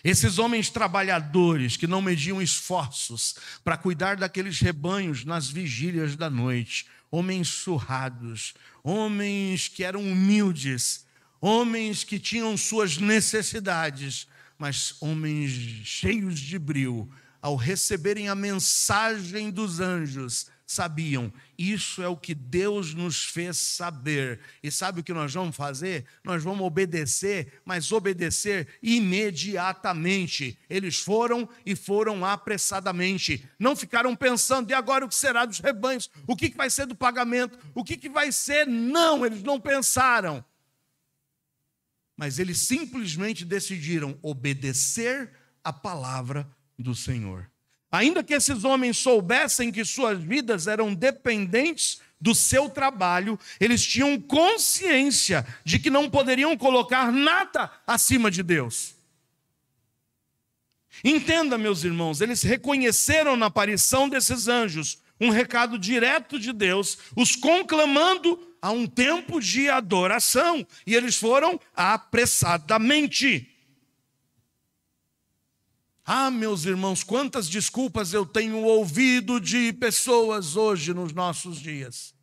Esses homens trabalhadores que não mediam esforços para cuidar daqueles rebanhos nas vigílias da noite, homens surrados, homens que eram humildes, homens que tinham suas necessidades, mas homens cheios de brio, ao receberem a mensagem dos anjos, sabiam, isso é o que Deus nos fez saber. E sabe o que nós vamos fazer? Nós vamos obedecer, mas obedecer imediatamente. Eles foram e foram apressadamente. Não ficaram pensando, e agora o que será dos rebanhos? O que vai ser do pagamento? O que vai ser? Não, eles não pensaram. Mas eles simplesmente decidiram obedecer a palavra do Senhor. Ainda que esses homens soubessem que suas vidas eram dependentes do seu trabalho, eles tinham consciência de que não poderiam colocar nada acima de Deus. Entenda, meus irmãos, eles reconheceram na aparição desses anjos um recado direto de Deus, os conclamando a um tempo de adoração, e eles foram apressadamente. Ah, meus irmãos, quantas desculpas eu tenho ouvido de pessoas hoje nos nossos dias,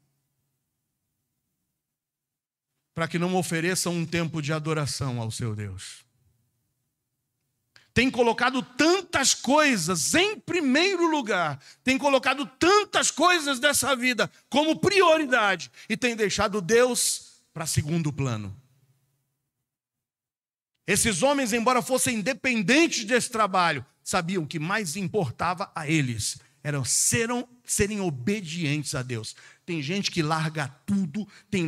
para que não ofereçam um tempo de adoração ao seu Deus. Tem colocado tantas coisas em primeiro lugar, tem colocado tantas coisas dessa vida como prioridade, e tem deixado Deus para segundo plano. Esses homens, embora fossem independentes desse trabalho, sabiam que mais importava a eles era serem obedientes a Deus. Tem gente que larga tudo, tem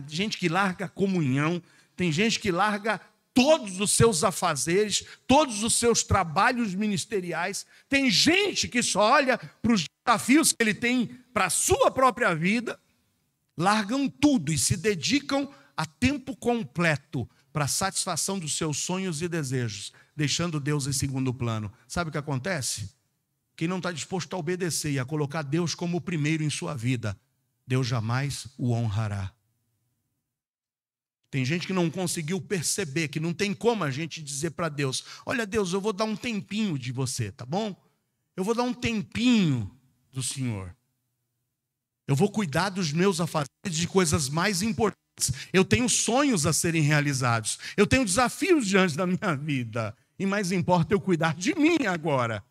gente que larga a comunhão, tem gente que larga todos os seus afazeres, todos os seus trabalhos ministeriais, tem gente que só olha para os desafios que ele tem para a sua própria vida, largam tudo e se dedicam a tempo completo para a satisfação dos seus sonhos e desejos, deixando Deus em segundo plano. Sabe o que acontece? Quem não está disposto a obedecer e a colocar Deus como o primeiro em sua vida, Deus jamais o honrará. Tem gente que não conseguiu perceber que não tem como a gente dizer para Deus, olha Deus, eu vou dar um tempinho de você, tá bom? Eu vou dar um tempinho do Senhor. Eu vou cuidar dos meus afazeres, de coisas mais importantes. Eu tenho sonhos a serem realizados. Eu tenho desafios diante da minha vida. E mais importa eu cuidar de mim agora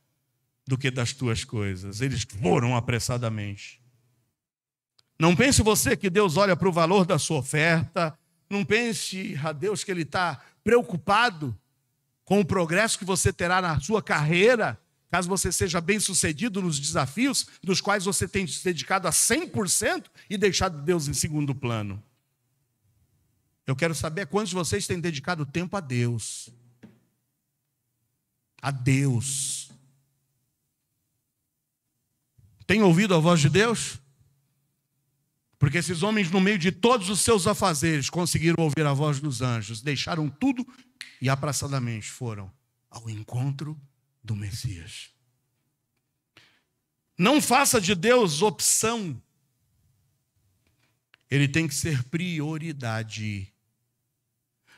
do que das tuas coisas. Eles foram apressadamente. Não pense você que Deus olha para o valor da sua oferta. Não pense, a Deus, que Ele está preocupado com o progresso que você terá na sua carreira, caso você seja bem-sucedido nos desafios dos quais você tem se dedicado a 100% e deixado Deus em segundo plano. Eu quero saber quantos de vocês têm dedicado tempo a Deus. A Deus. Tem ouvido a voz de Deus? Porque esses homens, no meio de todos os seus afazeres, conseguiram ouvir a voz dos anjos, deixaram tudo e apressadamente foram ao encontro do Messias. Não faça de Deus opção. Ele tem que ser prioridade.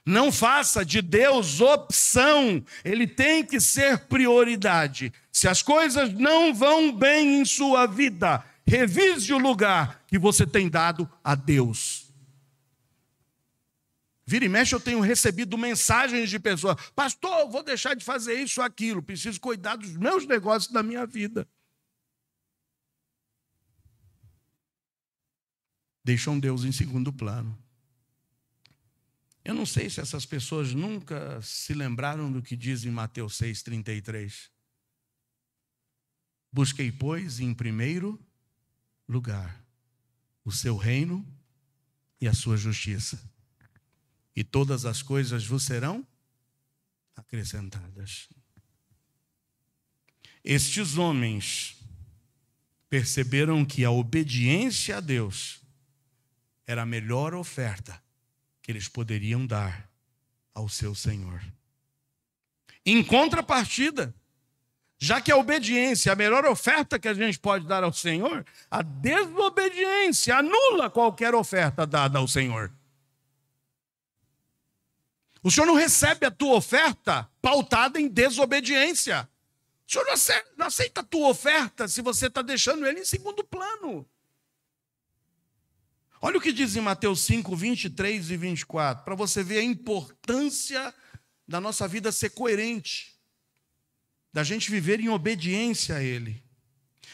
Não faça de Deus opção, ele tem que ser prioridade. Se as coisas não vão bem em sua vida, revise o lugar que você tem dado a Deus. Vira e mexe, eu tenho recebido mensagens de pessoas, pastor, vou deixar de fazer isso ou aquilo, preciso cuidar dos meus negócios da minha vida. Deixam Deus em segundo plano. Eu não sei se essas pessoas nunca se lembraram do que diz em Mateus 6,33. Busquei, pois, em primeiro lugar o seu reino e a sua justiça, e todas as coisas vos serão acrescentadas. Estes homens perceberam que a obediência a Deus era a melhor oferta que eles poderiam dar ao seu Senhor. Em contrapartida, já que a obediência é a melhor oferta que a gente pode dar ao Senhor, a desobediência anula qualquer oferta dada ao Senhor. O Senhor não recebe a tua oferta pautada em desobediência. O Senhor não aceita a tua oferta se você está deixando ele em segundo plano. Olha o que diz em Mateus 5, 23 e 24, para você ver a importância da nossa vida ser coerente, da gente viver em obediência a Ele.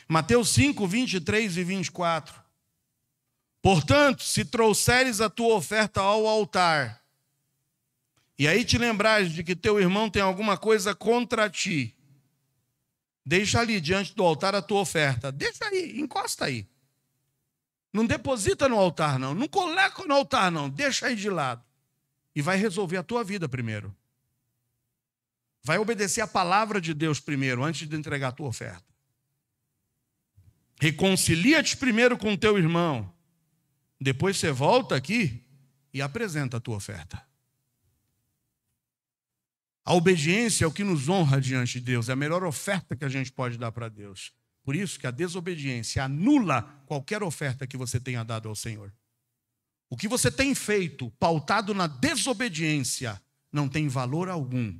Mateus 5, 23 e 24. Portanto, se trouxeres a tua oferta ao altar, e aí te lembrares de que teu irmão tem alguma coisa contra ti, deixa ali diante do altar a tua oferta. Deixa aí, encosta aí. Não deposita no altar, não. Não coloca no altar, não. Deixa aí de lado. E vai resolver a tua vida primeiro. Vai obedecer a palavra de Deus primeiro, antes de entregar a tua oferta. Reconcilia-te primeiro com o teu irmão. Depois você volta aqui e apresenta a tua oferta. A obediência é o que nos honra diante de Deus. É a melhor oferta que a gente pode dar para Deus. Por isso que a desobediência anula qualquer oferta que você tenha dado ao Senhor. O que você tem feito, pautado na desobediência, não tem valor algum.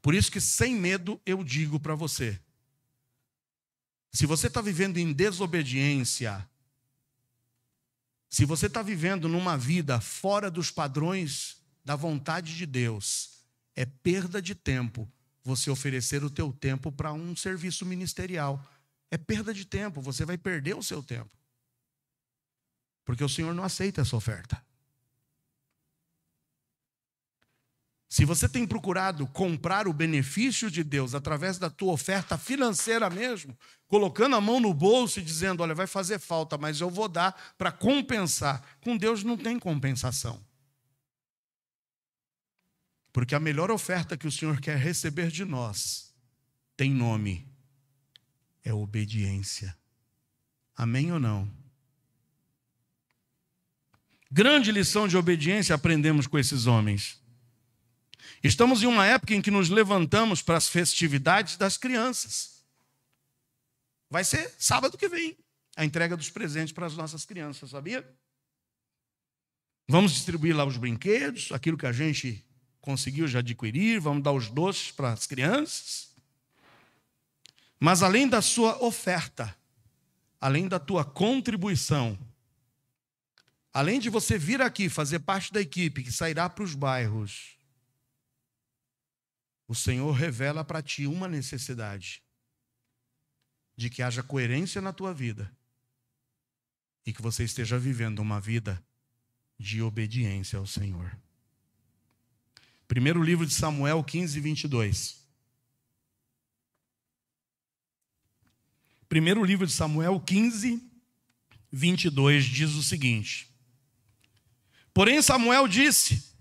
Por isso que, sem medo, eu digo para você: se você está vivendo em desobediência, se você está vivendo numa vida fora dos padrões da vontade de Deus, é perda de tempo você oferecer o teu tempo para um serviço ministerial. É perda de tempo, você vai perder o seu tempo. Porque o Senhor não aceita essa oferta. Se você tem procurado comprar o benefício de Deus através da tua oferta financeira mesmo, colocando a mão no bolso e dizendo, olha, vai fazer falta, mas eu vou dar para compensar. Com Deus não tem compensação. Porque a melhor oferta que o Senhor quer receber de nós tem nome, é obediência. Amém ou não? Grande lição de obediência aprendemos com esses homens. Estamos em uma época em que nos levantamos para as festividades das crianças. Vai ser sábado que vem a entrega dos presentes para as nossas crianças, sabia? Vamos distribuir lá os brinquedos, aquilo que a gente conseguiu já adquirir, vamos dar os doces para as crianças. Mas além da sua oferta, além da tua contribuição, além de você vir aqui fazer parte da equipe que sairá para os bairros, o Senhor revela para ti uma necessidade de que haja coerência na tua vida e que você esteja vivendo uma vida de obediência ao Senhor. Primeiro livro de Samuel 15, 22. Primeiro livro de Samuel 15, 22 diz o seguinte: porém Samuel disse,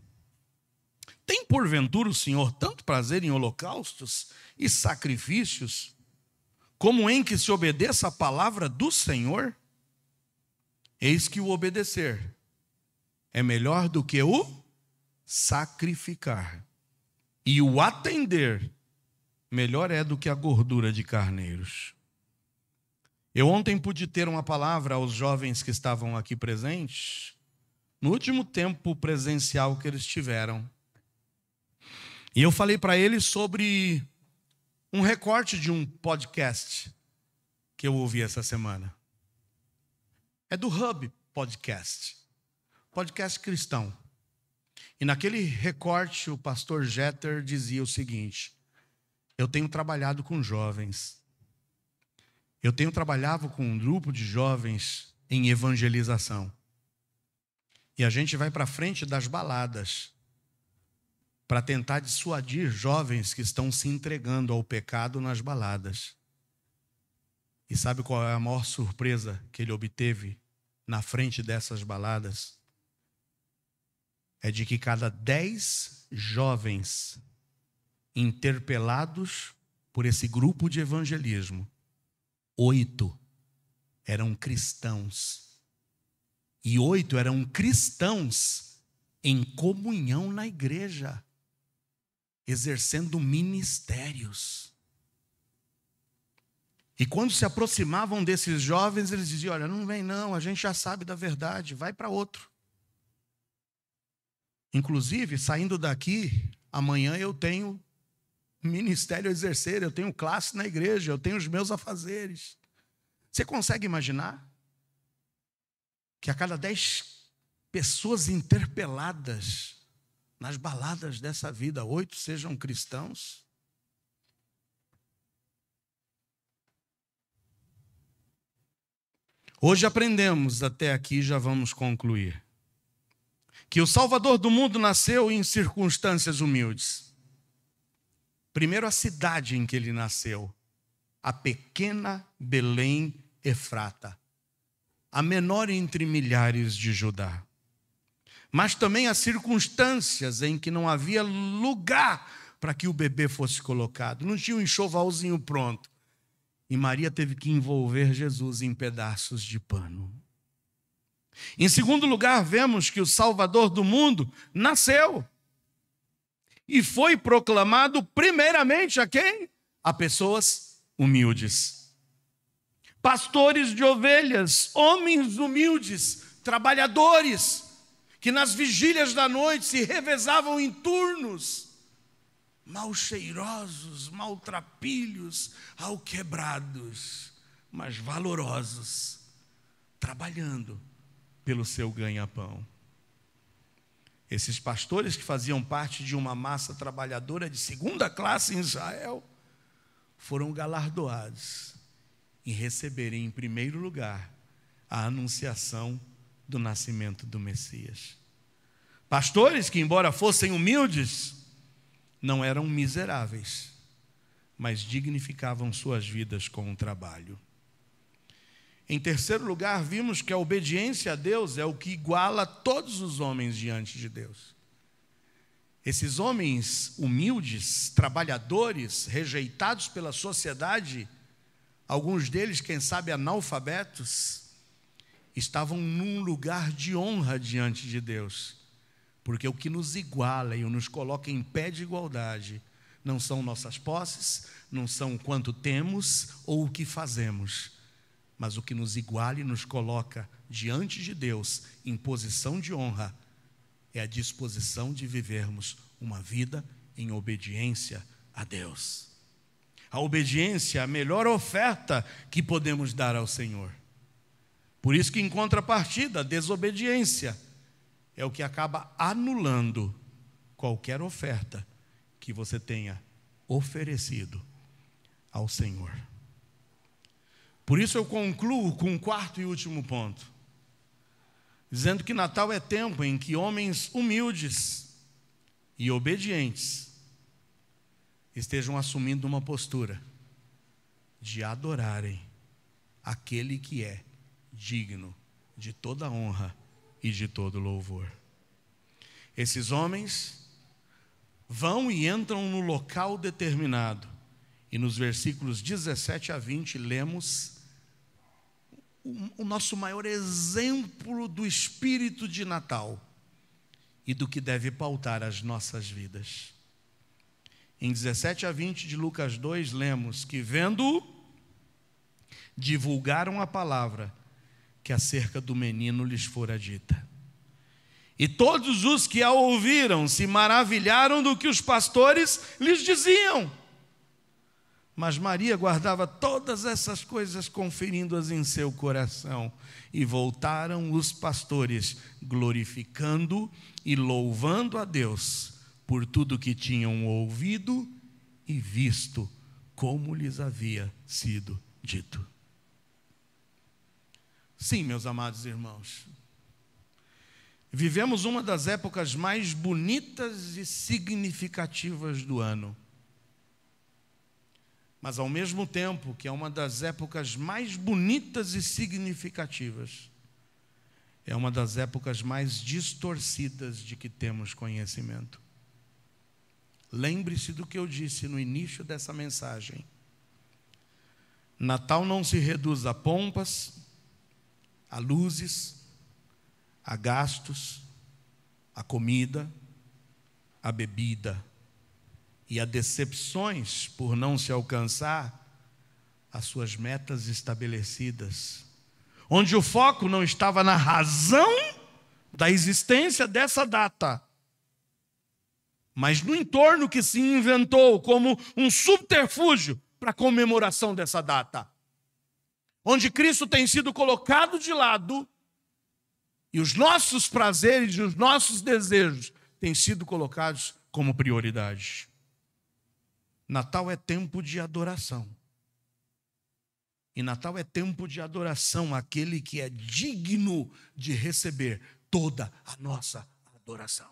tem porventura o Senhor tanto prazer em holocaustos e sacrifícios, como em que se obedeça a palavra do Senhor? Eis que o obedecer é melhor do que o sacrificar, e o atender melhor é do que a gordura de carneiros. Eu ontem pude ter uma palavra aos jovens que estavam aqui presentes, no último tempo presencial que eles tiveram. E eu falei para eles sobre um recorte de um podcast que eu ouvi essa semana. É do Hub Podcast, podcast cristão. E naquele recorte, o pastor Jeter dizia o seguinte: eu tenho trabalhado com jovens. Eu tenho trabalhado com um grupo de jovens em evangelização. E a gente vai para frente das baladas para tentar dissuadir jovens que estão se entregando ao pecado nas baladas. E sabe qual é a maior surpresa que ele obteve na frente dessas baladas? É de que cada 10 jovens interpelados por esse grupo de evangelismo, 8 eram cristãos. E 8 eram cristãos em comunhão na igreja. exercendo ministérios. E quando se aproximavam desses jovens, eles diziam: olha, não vem não, a gente já sabe da verdade, vai para outro. Inclusive, saindo daqui, amanhã eu tenho ministério a exercer, eu tenho classe na igreja, eu tenho os meus afazeres. Você consegue imaginar que a cada 10 pessoas interpeladas nas baladas dessa vida, 8 sejam cristãos? Hoje aprendemos, até aqui já vamos concluir, que o Salvador do mundo nasceu em circunstâncias humildes. Primeiro, a cidade em que ele nasceu, a pequena Belém Efrata, a menor entre milhares de Judá. Mas também as circunstâncias em que não havia lugar para que o bebê fosse colocado. Não tinha um enxovalzinho pronto. E Maria teve que envolver Jesus em pedaços de pano. Em segundo lugar, vemos que o Salvador do mundo nasceu. E foi proclamado primeiramente a quem? A pessoas humildes. Pastores de ovelhas, homens humildes, trabalhadores, que nas vigílias da noite se revezavam em turnos, mal cheirosos, maltrapilhos, alquebrados, mas valorosos, trabalhando pelo seu ganha-pão. Esses pastores que faziam parte de uma massa trabalhadora de segunda classe em Israel, foram galardoados em receberem em primeiro lugar a anunciação do nascimento do Messias. Pastores que, embora fossem humildes, não eram miseráveis, mas dignificavam suas vidas com o trabalho. Em terceiro lugar, vimos que a obediência a Deus é o que iguala todos os homens diante de Deus. Esses homens humildes, trabalhadores, rejeitados pela sociedade, alguns deles, quem sabe, analfabetos, estavam num lugar de honra diante de Deus, porque o que nos iguala e nos coloca em pé de igualdade não são nossas posses, não são quanto temos ou o que fazemos, mas o que nos iguala e nos coloca diante de Deus em posição de honra é a disposição de vivermos uma vida em obediência a Deus. A obediência é a melhor oferta que podemos dar ao Senhor. Por isso que, em contrapartida, a desobediência é o que acaba anulando qualquer oferta que você tenha oferecido ao Senhor. Por isso eu concluo com um quarto e último ponto, dizendo que Natal é tempo em que homens humildes e obedientes estejam assumindo uma postura de adorarem aquele que é digno de toda honra e de todo louvor. Esses homens vão e entram no local determinado, e nos versículos 17 a 20 lemos o nosso maior exemplo do espírito de Natal e do que deve pautar as nossas vidas. Em 17 a 20 de Lucas 2, lemos que, vendo-o, divulgaram a palavra que acerca do menino lhes fora dita. E todos os que a ouviram se maravilharam do que os pastores lhes diziam. Mas Maria guardava todas essas coisas, conferindo-as em seu coração. E voltaram os pastores, glorificando e louvando a Deus por tudo que tinham ouvido e visto, como lhes havia sido dito. Sim, meus amados irmãos, vivemos uma das épocas mais bonitas e significativas do ano. Mas ao mesmo tempo que é uma das épocas mais bonitas e significativas, é uma das épocas mais distorcidas de que temos conhecimento. Lembre-se do que eu disse no início dessa mensagem. Natal não se reduz a pompas, a luzes, a gastos, a comida, a bebida. e a decepções por não se alcançar as suas metas estabelecidas, onde o foco não estava na razão da existência dessa data, mas no entorno que se inventou como um subterfúgio para a comemoração dessa data, onde Cristo tem sido colocado de lado e os nossos prazeres e os nossos desejos têm sido colocados como prioridade. Natal é tempo de adoração. E Natal é tempo de adoração àquele que é digno de receber toda a nossa adoração.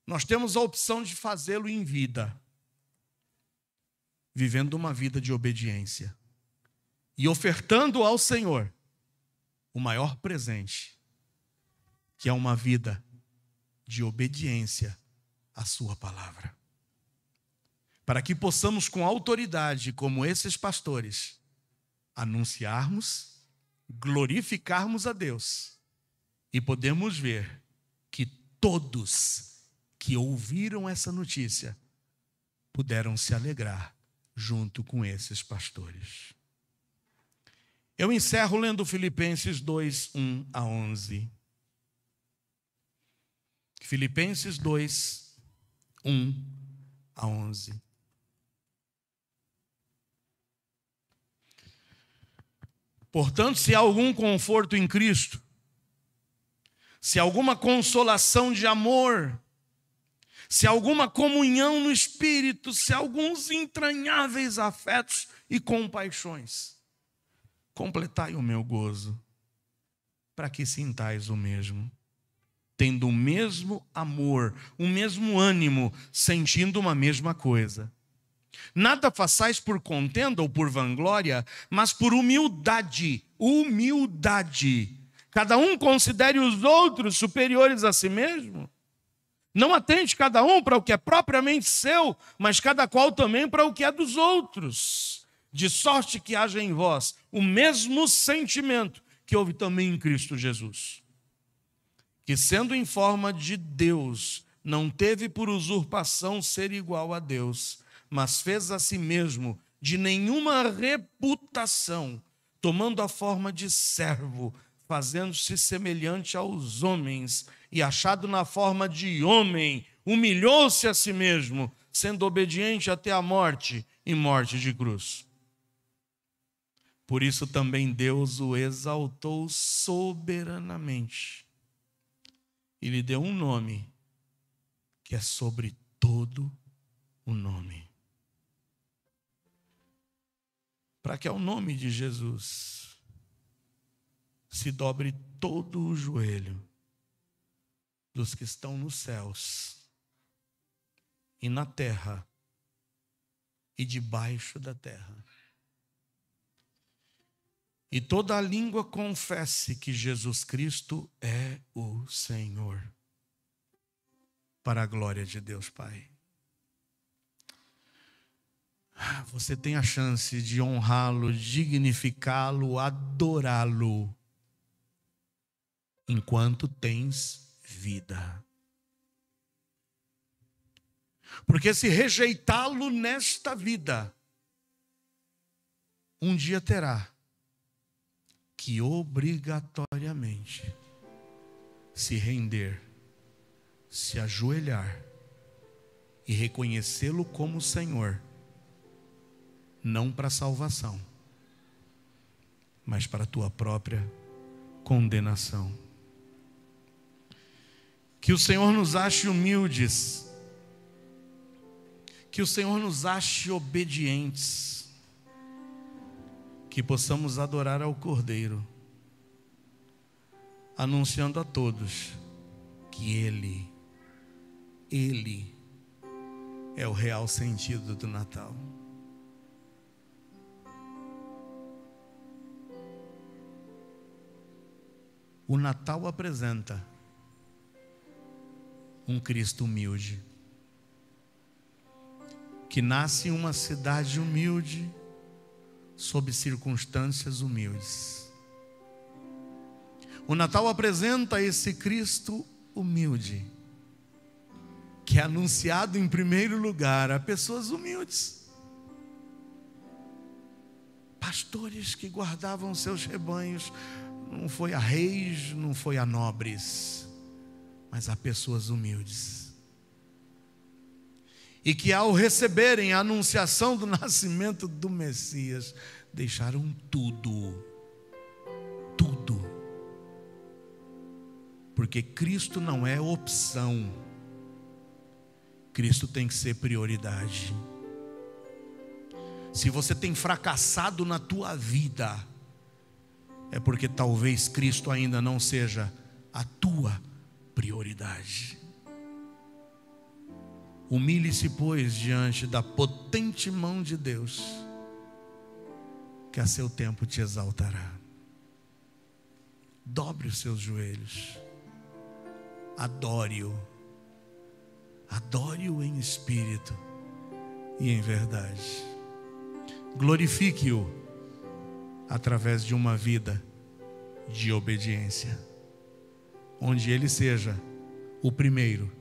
Nós temos a opção de fazê-lo em vida, vivendo uma vida de obediência e ofertando ao Senhor o maior presente, que é uma vida de obediência à sua palavra. Para que possamos com autoridade, como esses pastores, anunciarmos, glorificarmos a Deus e podemos ver que todos que ouviram essa notícia puderam se alegrar junto com esses pastores. Eu encerro lendo Filipenses 2, 1 a 11. Filipenses 2, 1 a 11. Portanto, se há algum conforto em Cristo, se há alguma consolação de amor, se há alguma comunhão no Espírito, se há alguns entranháveis afetos e compaixões, completai o meu gozo, para que sintais o mesmo, tendo o mesmo amor, o mesmo ânimo, sentindo uma mesma coisa. Nada façais por contenda ou por vanglória, mas por humildade. Humildade. Cada um considere os outros superiores a si mesmo. Não atente cada um para o que é propriamente seu, mas cada qual também para o que é dos outros. De sorte que haja em vós o mesmo sentimento que houve também em Cristo Jesus, que sendo em forma de Deus, não teve por usurpação ser igual a Deus, mas fez a si mesmo de nenhuma reputação, tomando a forma de servo, fazendo-se semelhante aos homens, e achado na forma de homem, humilhou-se a si mesmo, sendo obediente até a morte e morte de cruz. Por isso também Deus o exaltou soberanamente e lhe deu um nome que é sobre todo o nome, para que ao nome de Jesus se dobre todo o joelho dos que estão nos céus e na terra e debaixo da terra, e toda a língua confesse que Jesus Cristo é o Senhor, para a glória de Deus Pai. Você tem a chance de honrá-lo, dignificá-lo, adorá-lo, enquanto tens vida. Porque se rejeitá-lo nesta vida, um dia terá que obrigatoriamente se render, se ajoelhar e reconhecê-lo como Senhor, não para salvação, mas para a tua própria condenação. Que o Senhor nos ache humildes, que o Senhor nos ache obedientes, que possamos adorar ao Cordeiro, anunciando a todos que Ele é o real sentido do Natal. O Natal apresenta um Cristo humilde, que nasce em uma cidade humilde, sob circunstâncias humildes. O Natal apresenta esse Cristo humilde, que é anunciado em primeiro lugar a pessoas humildes. Pastores que guardavam seus rebanhos, não foi a reis, não foi a nobres, mas a pessoas humildes. E que ao receberem a anunciação do nascimento do Messias, deixaram tudo. Porque Cristo não é opção. Cristo tem que ser prioridade. Se você tem fracassado na tua vida, é porque talvez Cristo ainda não seja a tua prioridade. Humilhe-se, pois, diante da potente mão de Deus, que a seu tempo te exaltará. Dobre os seus joelhos. Adore-o. Adore-o em espírito e em verdade. Glorifique-o através de uma vida de obediência, onde Ele seja o primeiro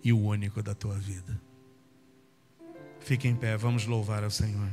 e o único da tua vida. Fique em pé, vamos louvar ao Senhor.